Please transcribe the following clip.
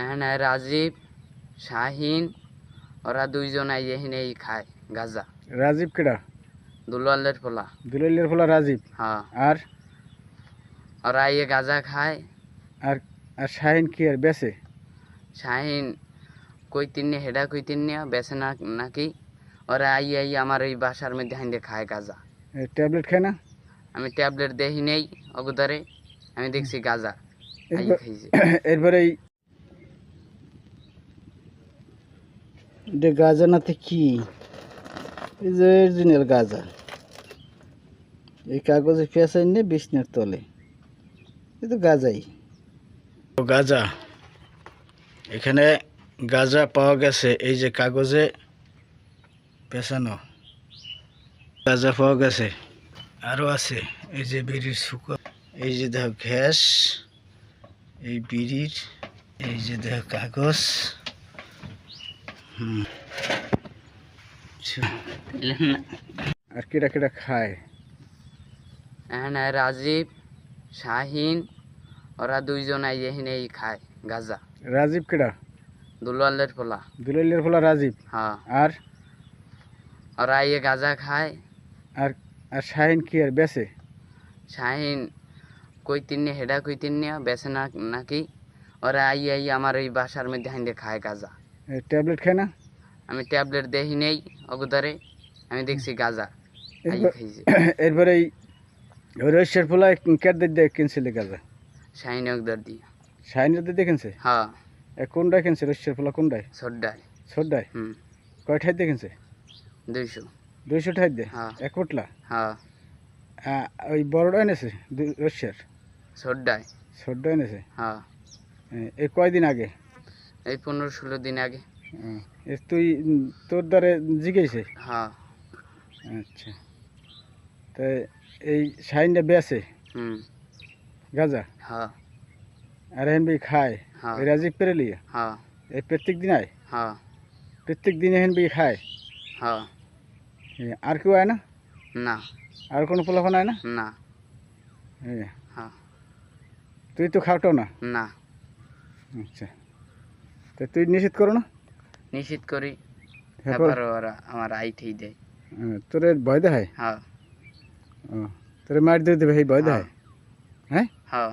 এখানে রাজীব শাহিন ওরা দুইজন আইয়ে খায় গাঁজা। রাজীব কেডা? দুলালের পোলা। দুলাইলের ফলা রাজীব। হ্যাঁ, আর ওরা আইয়ে গাঁজা খায়। আর আর শাহিন কি আর বেছে? শাহিন কইতিনি হেডা কইতিনি বেছে না নাকি। ওরা আইয়ে আমার এই বাসার মধ্যে হাইন্দে খায় গাঁজা। ট্যাবলেট খায় না? আমি ট্যাবলেট দেখি নেই অগোদারে, আমি দেখছি গাঁজা আইয়ে খাইছে। এরপরে গাঁজা নাতে কি? এই যে অরিজিনাল গাঁজা, এই কাগজে পেঁচাই নিয়ে বিছনার তলে, এই তো গাঁজাই। গাঁজা, এখানে গাঁজা পাওয়া গেছে, এই যে কাগজে পেঁচানো গাঁজা পাওয়া গেছে। আরও আছে এই যে বিড়ির শুকো, এই যে দেখো গ্যাস, এই বিড়ির, এই যে দেখো কাগজ। আর কেটা কেটা খায়? এখানে রাজীব শাহিন ওরা দুইজন আইয়ে খায় গাঁজা। রাজীব কেডা? দুলালের পোলা। দুলাইলের ফলা রাজীব। হ্যাঁ, আর ওরা আইয়ে গাঁজা খায়। আর আর শাহিন কি আর বেছে? শাহিন কইতিনি হেডা কইতিনি বেছে না নাকি। ওরা আইয়ে আমার এই বাসার মধ্যে হাইন্দে খায় গাঁজা। ট্যাবলেট খায় না? আমি ট্যাবলেট দেখি নেই অগোদারে, আমি দেখছি গাঁজা আইয়ে খাইছে। এরপরে এই রয়েছের ফলায় কেট দিয়ে কিনছিলে গাঁজা? শাহিন অগদার দিয়ে। শাহিনের দিয়ে কিনছে? হ্যাঁ, কোনটায় কিনছে? রয়েছের ফলা কোনটায়? সর্দায়। ছোটটায়? হুম, কয় ঠাই দিয়ে কিনছে? 200। 200 ঠাই দিয়ে? হ্যাঁ, এক পোটলা? হ্যাঁ, ওই বড়টা এনেছে রয়েছের? সর্দায়। ছোটটা এনেছে? হ্যাঁ, এই কয়দিন আগে? এই 15-16 দিন আগে। তুই তোর দ্বারে জিগেছে? হ্যাঁ। আচ্ছা, তো এই শাহিনটা বেছে হুম, গাঁজা, হ্যাঁ, আর এখান বি খায় হ্যাঁ, ওই রাজীব পেরেলি? হ্যাঁ, এই প্রত্যেক দিন আয়? হ্যাঁ, প্রত্যেক দিন এখান বি খায়? হ্যাঁ। আর কেউ আয় না? না, আর কোনো পোলাফান আয় না? না, হ্যাঁ। হ্যাঁ, তুই তো খাওটো না? না। আচ্ছা, তো তুই নিষেধ করো না? নিষেধ করি, তারপর তারপর ওরা আমার আইঠেই দেয়। তোরে ভয় দেখায়? হ্যাঁ, তোরে মার দিয়ে দেবে এই ভয় দেখায়? হ্যাঁ। হ্যাঁ।